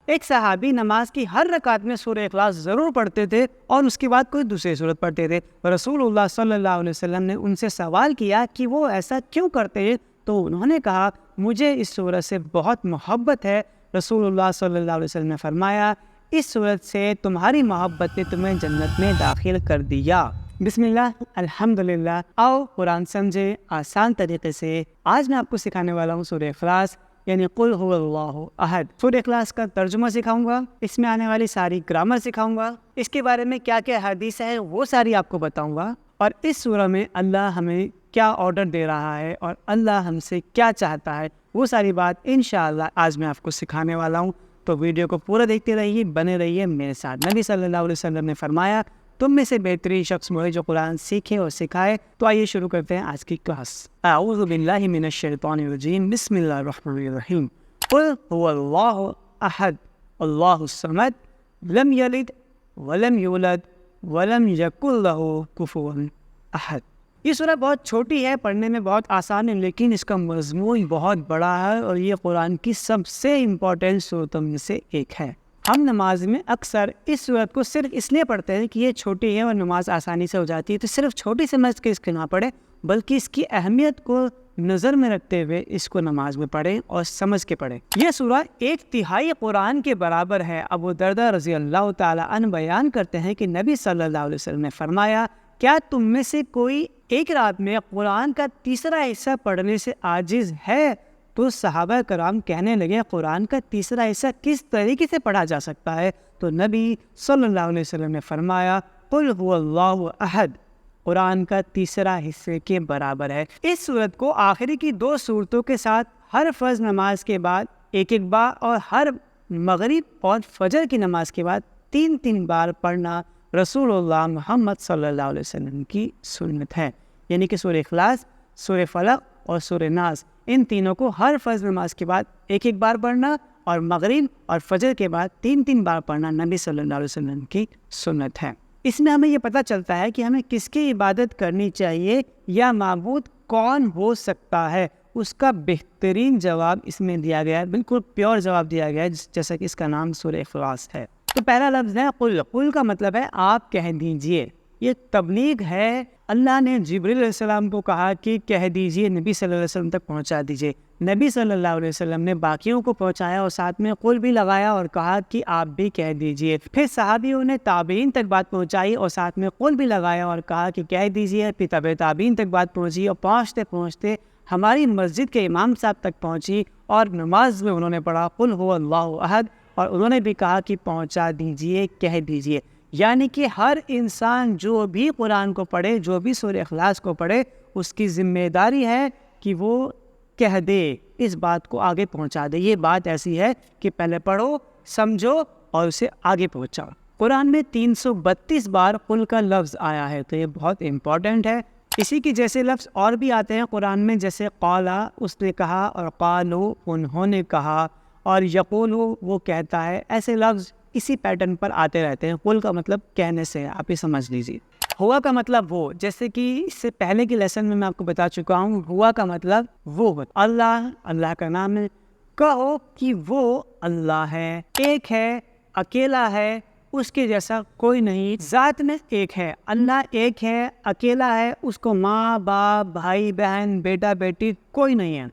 ایک صحابی نماز کی ہر رکعت میں سورہ اخلاص ضرور پڑھتے تھے اور اس کے بعد کوئی دوسری سورت پڑھتے تھے۔ رسول اللہ صلی اللہ علیہ وسلم نے ان سے سوال کیا کہ وہ ایسا کیوں کرتے ہیں، تو انہوں نے کہا مجھے اس سورت سے بہت محبت ہے۔ رسول اللہ صلی اللہ علیہ وسلم نے فرمایا اس سورت سے تمہاری محبت نے تمہیں جنت میں داخل کر دیا۔ بسم اللہ، الحمدللہ۔ آؤ قرآن سمجھے آسان طریقے سے۔ آج میں آپ کو سکھانے والا ہوں سورہ اخلاص، یعنی قل هو اللہ احد۔ سورہ اخلاص کا ترجمہ سکھاؤں گا، اس میں آنے والی ساری گرامر سکھاؤں گا، اس کے بارے میں کیا کیا حدیث ہے وہ ساری آپ کو بتاؤں گا، اور اس سورہ میں اللہ ہمیں کیا آرڈر دے رہا ہے اور اللہ ہم سے کیا چاہتا ہے، وہ ساری بات انشاءاللہ آج میں آپ کو سکھانے والا ہوں۔ تو ویڈیو کو پورا دیکھتے رہیے، بنے رہیے میرے ساتھ۔ نبی صلی اللہ علیہ وسلم نے فرمایا تم میں سے بہترین شخص وہ ہے جو قرآن سیکھے اور سکھائے۔ تو آئیے شروع کرتے ہیں آج کی کلاس۔ اعوذ باللہ من الشیطان الرجیم، بسم اللہ الرحمن الرحیم۔ قل هو اللہ احد اللہ الصمد لم یلد ولم یولد ولم یکن لہ کفوا احد۔ یہ سورہ بہت چھوٹی ہے، پڑھنے میں بہت آسان ہے، لیکن اس کا مضمون بہت بڑا ہے اور یہ قرآن کی سب سے امپورٹنٹ صورتوں میں سے ایک ہے۔ ہم نماز میں اکثر اس صورت کو صرف اس لیے پڑھتے ہیں کہ یہ چھوٹی ہے اور نماز آسانی سے ہو جاتی ہے، تو صرف چھوٹی سمجھ کے اس کو نہ پڑھیں، بلکہ اس کی اہمیت کو نظر میں رکھتے ہوئے اس کو نماز میں پڑھیں اور سمجھ کے پڑھیں۔ یہ سورہ 1/3 قرآن کے برابر ہے۔ ابو درداء رضی اللہ تعالی عنہ بیان کرتے ہیں کہ نبی صلی اللہ علیہ وسلم نے فرمایا کیا تم میں سے کوئی ایک رات میں قرآن کا تیسرا حصہ پڑھنے سے عاجز ہے؟ تو صحابہ کرام کہنے لگے قرآن کا تیسرا حصہ کس طریقے سے پڑھا جا سکتا ہے؟ تو نبی صلی اللہ علیہ وسلم نے فرمایا قل هو اللہ احد قرآن کا تیسرا حصے کے برابر ہے۔ اس سورت کو آخری کی 2 سورتوں کے ساتھ ہر فرض نماز کے بعد ایک بار اور ہر مغرب اور فجر کی نماز کے بعد 3 بار پڑھنا رسول اللہ محمد صلی اللہ علیہ وسلم کی سنت ہے، یعنی کہ سورہ اخلاص، سورہ فلق اور سورہ ناس، ان تینوں کو ہر فرض نماز کے بعد ایک بار پڑھنا اور مغرب اور فجر کے بعد 3 بار پڑھنا نبی صلی اللہ علیہ وسلم کی سنت ہے۔ اس میں ہمیں یہ پتہ چلتا ہے کہ ہمیں کس کی عبادت کرنی چاہیے یا معبود کون ہو سکتا ہے، اس کا بہترین جواب اس میں دیا گیا ہے، بالکل پیور جواب دیا گیا ہے، جیسا کہ اس کا نام سورہ اخلاص ہے۔ تو پہلا لفظ ہے قل۔ قل کا مطلب ہے آپ کہہ دیجئے، یہ تبلیغ ہے۔ اللہ نے جبریل علیہ السلام کو کہا کہ کہہ دیجئے، نبی صلی اللہ علیہ وسلم تک پہنچا دیجئے۔ نبی صلی اللہ علیہ وسلم نے باقیوں کو پہنچایا اور ساتھ میں قل بھی لگایا اور کہا کہ آپ بھی کہہ دیجئے۔ پھر صحابیوں نے تابعین تک بات پہنچائی اور ساتھ میں قل بھی لگایا اور کہا کہ کہہ دیجئے۔ پھر تبع تابعین تک بات پہنچی اور پہنچتے پہنچتے ہماری مسجد کے امام صاحب تک پہنچی اور نماز میں انہوں نے پڑھا قل هو اللہ احد، اور انہوں نے بھی کہا کہ پہنچا دیجئے، کہہ دیجئے۔ یعنی کہ ہر انسان جو بھی قرآن کو پڑھے، جو بھی سورہ اخلاص کو پڑھے، اس کی ذمہ داری ہے کہ وہ کہہ دے، اس بات کو آگے پہنچا دے۔ یہ بات ایسی ہے کہ پہلے پڑھو، سمجھو اور اسے آگے پہنچاؤ۔ قرآن میں 332 بار قل کا لفظ آیا ہے، تو یہ بہت امپورٹنٹ ہے۔ اسی کی جیسے لفظ اور بھی آتے ہیں قرآن میں، جیسے قالا اس نے کہا، اور قالو انہوں نے کہا، اور یقولو وہ کہتا ہے۔ ایسے لفظ اسی پیٹرن پر آتے رہتے ہیں۔ قل کا مطلب کہنے سے، آپ یہ سمجھ لیجیے۔ ہوا کا مطلب وہ، جیسے کہ اس سے پہلے کی لیسن میں آپ کو بتا چکا ہوں، ہوا کا مطلب وہ، اللہ، اللہ کا نام ہے۔ کہو کہ وہ اللہ ہے، ایک ہے، اکیلا ہے، اس کے جیسا کوئی نہیں، ذات میں ایک ہے۔ اللہ ایک ہے، اکیلا ہے، اس کو ماں باپ بھائی بہن بیٹا بیٹی کوئی نہیں ہے۔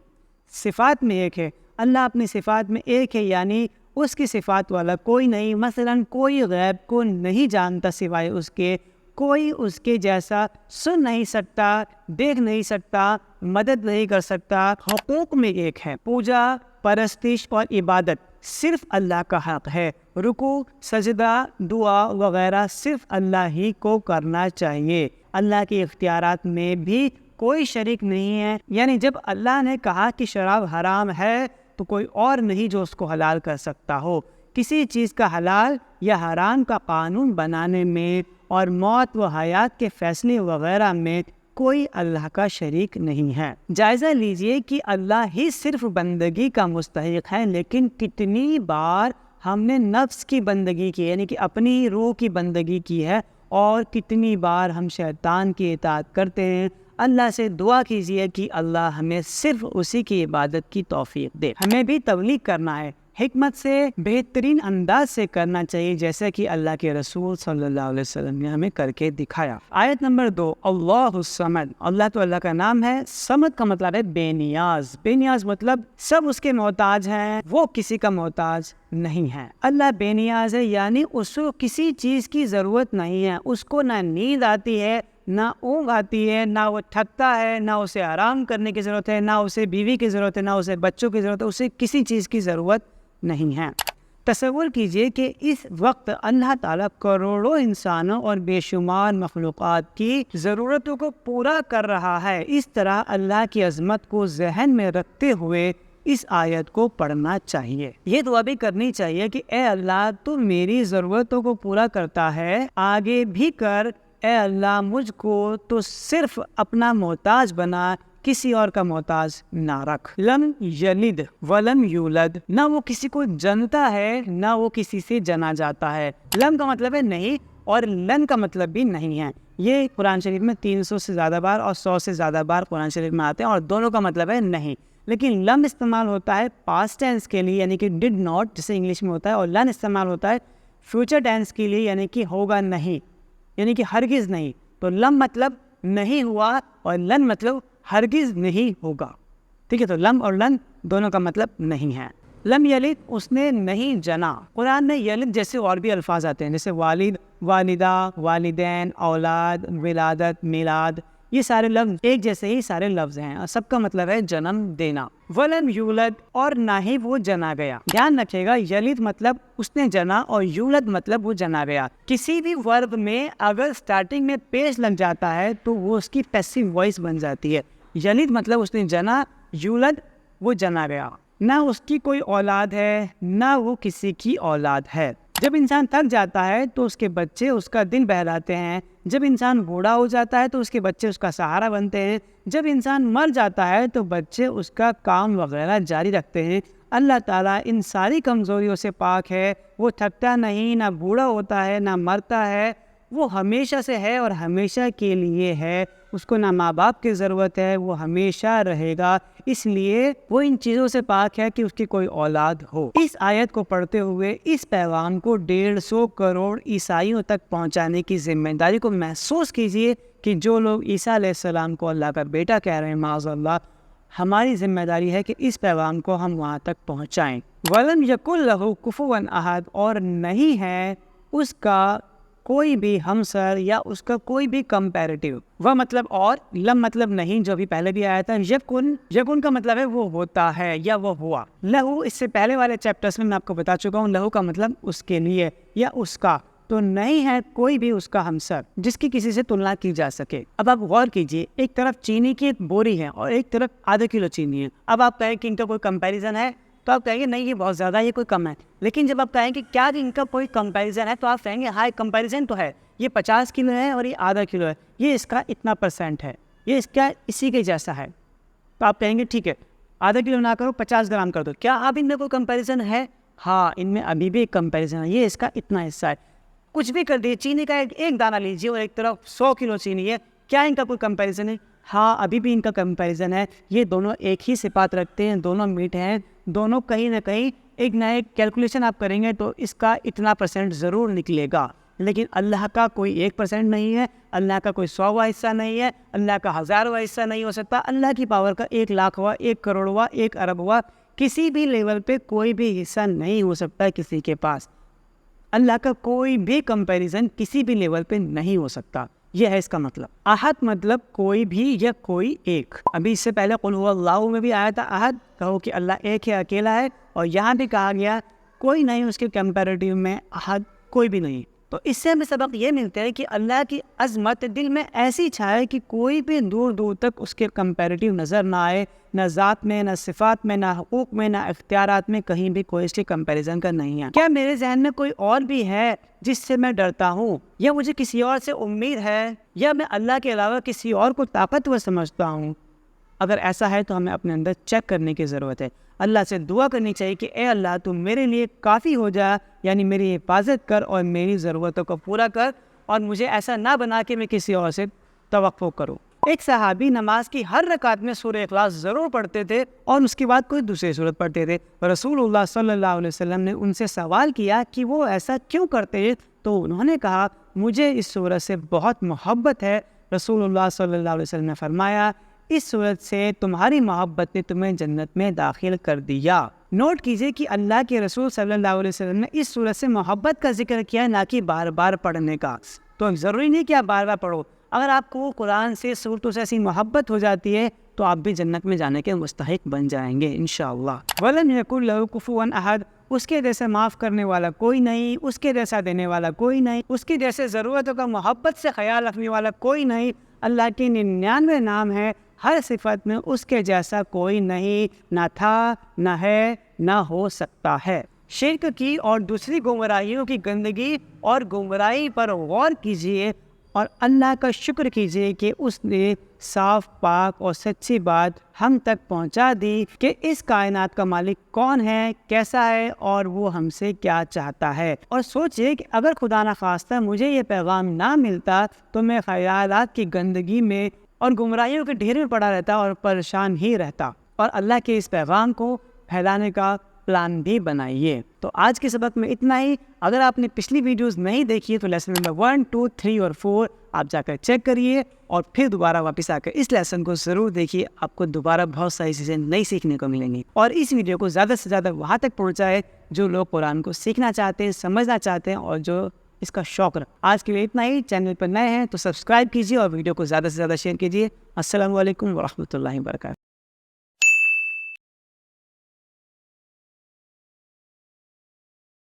صفات میں ایک ہے، اللہ اپنی صفات میں ایک ہے، یعنی اس کی صفات والا کوئی نہیں۔ مثلا کوئی غیب کو نہیں جانتا سوائے اس کے، کوئی اس کے جیسا سن نہیں سکتا، دیکھ نہیں سکتا، مدد نہیں کر سکتا۔ حقوق میں ایک ہے، پوجا پرستش اور عبادت صرف اللہ کا حق ہے۔ رکوع سجدہ دعا وغیرہ صرف اللہ ہی کو کرنا چاہیے، اللہ کے اختیارات میں بھی کوئی شریک نہیں ہے۔ یعنی جب اللہ نے کہا کہ شراب حرام ہے تو کوئی اور نہیں جو اس کو حلال کر سکتا ہو۔ کسی چیز کا حلال یا حرام کا قانون بنانے میں اور موت و حیات کے فیصلے وغیرہ میں کوئی اللہ کا شریک نہیں ہے۔ جائزہ لیجئے کہ اللہ ہی صرف بندگی کا مستحق ہے، لیکن کتنی بار ہم نے نفس کی بندگی کی، یعنی کہ اپنی روح کی بندگی کی ہے، اور کتنی بار ہم شیطان کی اطاعت کرتے ہیں۔ اللہ سے دعا کیجیے کہ اللہ ہمیں صرف اسی کی عبادت کی توفیق دے۔ ہمیں بھی تبلیغ کرنا ہے، حکمت سے بہترین انداز سے کرنا چاہیے، جیسا کہ اللہ کے رسول صلی اللہ علیہ وسلم نے ہمیں کر کے دکھایا۔ آیت نمبر 2، اللہ الصمد۔ اللہ تو اللہ کا نام ہے، صمد کا مطلب ہے بے نیاز۔ بے نیاز مطلب سب اس کے محتاج ہیں، وہ کسی کا محتاج نہیں ہے۔ اللہ بے نیاز ہے، یعنی اس کو کسی چیز کی ضرورت نہیں ہے، اس کو نہ نیند آتی ہے، نہ اونگ آتی ہے، نہ وہ تھکتا ہے، نہ اسے آرام کرنے کی ضرورت ہے، نہ اسے بیوی کی ضرورت ہے، نہ اسے بچوں کی ضرورت ہے، اسے کسی چیز کی ضرورت نہیں ہے۔ تصور کیجئے کہ اس وقت اللہ تعالیٰ کروڑوں انسانوں اور بے شمار مخلوقات کی ضرورتوں کو پورا کر رہا ہے۔ اس طرح اللہ کی عظمت کو ذہن میں رکھتے ہوئے اس آیت کو پڑھنا چاہیے۔ یہ دعا بھی کرنی چاہیے کہ اے اللہ تو میری ضرورتوں کو پورا کرتا ہے، آگے بھی کر، اے اللہ مجھ کو تو صرف اپنا محتاج بنا، کسی اور کا محتاج نہ رکھ۔ لم یلد ولم یولد، نہ وہ کسی کو جنتا ہے نہ وہ کسی سے جنا جاتا ہے۔ لم کا مطلب ہے نہیں، اور لن کا مطلب بھی نہیں ہے۔ یہ قرآن شریف میں 300 سے زیادہ بار اور 100 سے زیادہ بار قرآن شریف میں آتے ہیں، اور دونوں کا مطلب ہے نہیں۔ لیکن لم استعمال ہوتا ہے پاسٹ ٹینس کے لیے، یعنی کہ ڈڈ ناٹ جسے انگلش میں ہوتا ہے، اور لن استعمال ہوتا ہے فیوچر ٹینس کے لیے، یعنی کہ ہوگا نہیں، یعنی کہ ہرگز نہیں۔ تو لم مطلب نہیں ہوا، اور لن مطلب ہرگز نہیں ہوگا، ٹھیک ہے۔ تو لم اور لن دونوں کا مطلب نہیں ہے۔ لم یلد، اس نے نہیں جنا۔ قرآن میں یلد جیسے اور بھی الفاظ آتے ہیں، جیسے والد، والدہ، والدین، اولاد، ولادت، میلاد، یہ سارے لفظ ایک جیسے ہی سارے لفظ ہیں، اور سب کا مطلب ہے جنم دینا۔ ولم یولد، اور نہ ہی وہ جنا گیا۔ دھیان رکھیے گا، یلد مطلب اس نے جنا، اور یولد مطلب وہ جنا گیا۔ کسی بھی ورب میں اگر سٹارٹنگ میں پیش لگ جاتا ہے تو وہ اس کی پیسیو وائس بن جاتی ہے۔ یلد مطلب اس نے جنا، یولد وہ جنا گیا۔ نہ اس کی کوئی اولاد ہے، نہ وہ کسی کی اولاد ہے۔ جب انسان تھک جاتا ہے تو اس کے بچے اس کا دل بہلاتے ہیں، جب انسان بوڑھا ہو جاتا ہے تو اس کے بچے اس کا سہارا بنتے ہیں، جب انسان مر جاتا ہے تو بچے اس کا کام وغیرہ جاری رکھتے ہیں۔ اللہ تعالیٰ ان ساری کمزوریوں سے پاک ہے، وہ تھکتا نہیں، نہ بوڑھا ہوتا ہے، نہ مرتا ہے، وہ ہمیشہ سے ہے اور ہمیشہ کے لیے ہے، اس کو نہ ماں باپ کی ضرورت ہے، وہ ہمیشہ رہے گا، اس لیے وہ ان چیزوں سے پاک ہے کہ اس کی کوئی اولاد ہو۔ اس آیت کو پڑھتے ہوئے اس پیغام کو 150 کروڑ عیسائیوں تک پہنچانے کی ذمہ داری کو محسوس کیجئے کہ جو لوگ عیسیٰ علیہ السلام کو اللہ کا بیٹا کہہ رہے ہیں، معاذ اللہ، ہماری ذمہ داری ہے کہ اس پیغام کو ہم وہاں تک پہنچائیں۔ وَلَمْ يَكُنْ لَهُ كُفُوًا أَحَدٌ، اور نہیں ہے اس کا کوئی بھی ہمسر یا اس کا کوئی بھی کمپیریٹیو۔ وہ مطلب اور، لم مطلب نہیں، جو بھی پہلے بھی آیا تھا۔ یکن کا مطلب ہے وہ ہوتا ہے یا وہ ہوا۔ لہو اس سے پہلے والے چیپٹرز میں آپ کو بتا چکا ہوں، لہو کا مطلب اس کے لیے یا اس کا۔ تو نہیں ہے کوئی بھی اس کا ہمسر جس کی کسی سے تلنا کی جا سکے۔ اب آپ غور کیجئے، ایک طرف چینی کی ایک بوری ہے اور ایک طرف آدھا کلو چینی ہے۔ اب آپ کہیں کہ ان کا کوئی کمپیریزن ہے تو آپ کہیں گے نہیں، یہ بہت زیادہ، یہ کوئی کم ہے۔ لیکن جب آپ کہیں کہ کیا ان کا کوئی کمپیریزن ہے تو آپ کہیں گے ہاں کمپیریزن تو ہے، یہ 50 کلو ہے اور یہ آدھا کلو ہے، یہ اس کا اتنا % ہے، یہ اس کا اسی کے جیسا ہے۔ تو آپ کہیں گے ٹھیک ہے، آدھا کلو نہ کرو، 50 گرام کر دو۔ کیا اب ان میں کوئی کمپیریزن ہے؟ ہاں، ان میں ابھی بھی ایک کمپیریزن ہے، یہ اس کا اتنا حصہ ہے۔ کچھ بھی کر دیجیے، چینی کا ایک دانہ لیجیے اور ایک طرف 100 کلو چینی ہے، کیا ان کا کوئی کمپیریزن ہے؟ ہاں، ابھی بھی ان کا کمپیریزن ہے۔ یہ دونوں ایک ہی صفات رکھتے ہیں، دونوں میٹھے ہیں، دونوں کہیں نہ کہیں ایک نہ ایک کیلکولیشن آپ کریں گے تو اس کا اتنا % ضرور نکلے گا۔ لیکن اللہ کا کوئی 1% نہیں ہے، اللہ کا کوئی 100واں حصہ نہیں ہے، اللہ کا 1000واں حصہ نہیں ہو سکتا۔ اللہ کی پاور کا 1 لاکھ ہوا، 1 کروڑ ہوا، 1 ارب ہوا، کسی بھی لیول پہ کوئی بھی حصہ نہیں ہو سکتا کسی کے پاس۔ اللہ کا کوئی بھی کمپیریزن کسی بھی لیول پہ نہیں ہو سکتا، یہ ہے اس کا مطلب۔ احد مطلب کوئی بھی یا کوئی ایک۔ ابھی اس سے پہلے قل هو اللہ میں بھی آیا تھا احد، کہو کہ اللہ ایک ہے، اکیلا ہے، اور یہاں بھی کہا گیا کوئی نہیں اس کے کمپیریٹیو میں، احد کوئی بھی نہیں۔ تو اس سے ہمیں سبق یہ ملتا ہے کہ اللہ کی عظمت دل میں ایسی چھائے کہ کوئی بھی دور دور تک اس کے کمپیریٹیو نظر نہ آئے، نہ ذات میں، نہ صفات میں، نہ حقوق میں، نہ اختیارات میں، کہیں بھی کوئی اس کے کمپیریزن کا نہیں ہے۔ کیا میرے ذہن میں کوئی اور بھی ہے جس سے میں ڈرتا ہوں، یا مجھے کسی اور سے امید ہے، یا میں اللہ کے علاوہ کسی اور کو طاقتور سمجھتا ہوں؟ اگر ایسا ہے تو ہمیں اپنے اندر چیک کرنے کی ضرورت ہے۔ اللہ سے دعا کرنی چاہیے کہ اے اللہ تو میرے لیے کافی ہو جا، یعنی میری حفاظت کر اور میری ضرورتوں کو پورا کر، اور مجھے ایسا نہ بنا کہ میں کسی اور سے توقع کروں۔ ایک صحابی نماز کی ہر رکعت میں سورہ اخلاص ضرور پڑھتے تھے اور اس کے بعد کوئی دوسری سورت پڑھتے تھے۔ رسول اللہ صلی اللہ علیہ وسلم نے ان سے سوال کیا کہ وہ ایسا کیوں کرتے، تو انہوں نے کہا مجھے اس سورت سے بہت محبت ہے۔ رسول اللہ صلی اللہ علیہ وسلم نے فرمایا اس سورت سے تمہاری محبت نے تمہیں جنت میں داخل کر دیا۔ نوٹ کیجئے کہ اللہ کے رسول صلی اللہ علیہ وسلم نے اس سورت سے محبت کا ذکر کیا، نہ کہ بار بار پڑھنے کا۔ تو ضروری نہیں کہ آپ بار بار پڑھو، اگر آپ کو قرآن سے سورتوں سے ایسی محبت ہو جاتی ہے تو آپ بھی جنت میں جانے کے مستحق بن جائیں گے انشاءاللہ۔ وَلَمْ يَكُنْ لَهُ كُفُوًا أَحَدٌ، اس کے جیسے معاف کرنے والا کوئی نہیں، اس کے جیسا دینے والا کوئی نہیں، اس کی جیسے ضرورتوں کا محبت سے خیال رکھنے والا کوئی نہیں۔ اللہ کے 99 نام ہیں، ہر صفت میں اس کے جیسا کوئی نہیں، نہ تھا، نہ ہے، نہ ہو سکتا ہے۔ شرک کی اور دوسری گمراہیوں کی گندگی اور گمراہی پر غور کیجیے اور اللہ کا شکر کیجیے کہ اس نے صاف پاک اور سچی بات ہم تک پہنچا دی کہ اس کائنات کا مالک کون ہے، کیسا ہے اور وہ ہم سے کیا چاہتا ہے۔ اور سوچئے کہ اگر خدا نخواستہ مجھے یہ پیغام نہ ملتا تو میں خیالات کی گندگی میں اور گمراہیوں کے ڈھیر میں پڑا رہتا اور پریشان ہی رہتا۔ اور اللہ کے اس پیغام کو پھیلانے کا پلان بھی بنائیے۔ تو آج کے سبق میں اتنا ہی۔ اگر آپ نے پچھلی ویڈیوز نہیں دیکھی ہے تو لیسن نمبر 1، 2، 3 اور 4 آپ جا کر چیک کریے اور پھر دوبارہ واپس آ کر اس لیسن کو ضرور دیکھیے، آپ کو دوبارہ بہت ساری چیزیں نئی سیکھنے کو ملیں گی۔ اور اس ویڈیو کو زیادہ سے زیادہ وہاں تک پہنچائے جو لوگ قرآن کو سیکھنا چاہتے ہیں، سمجھنا چاہتے ہیں اور جو اس کا شوق رکھ۔ آج کے لیے اتنا ہی۔ چینل پر نئے ہیں تو سبسکرائب کیجیے اور ویڈیو کو زیادہ سے زیادہ شیئر کیجیے۔ السلام علیکم ورحمۃ اللہ وبرکاتہ۔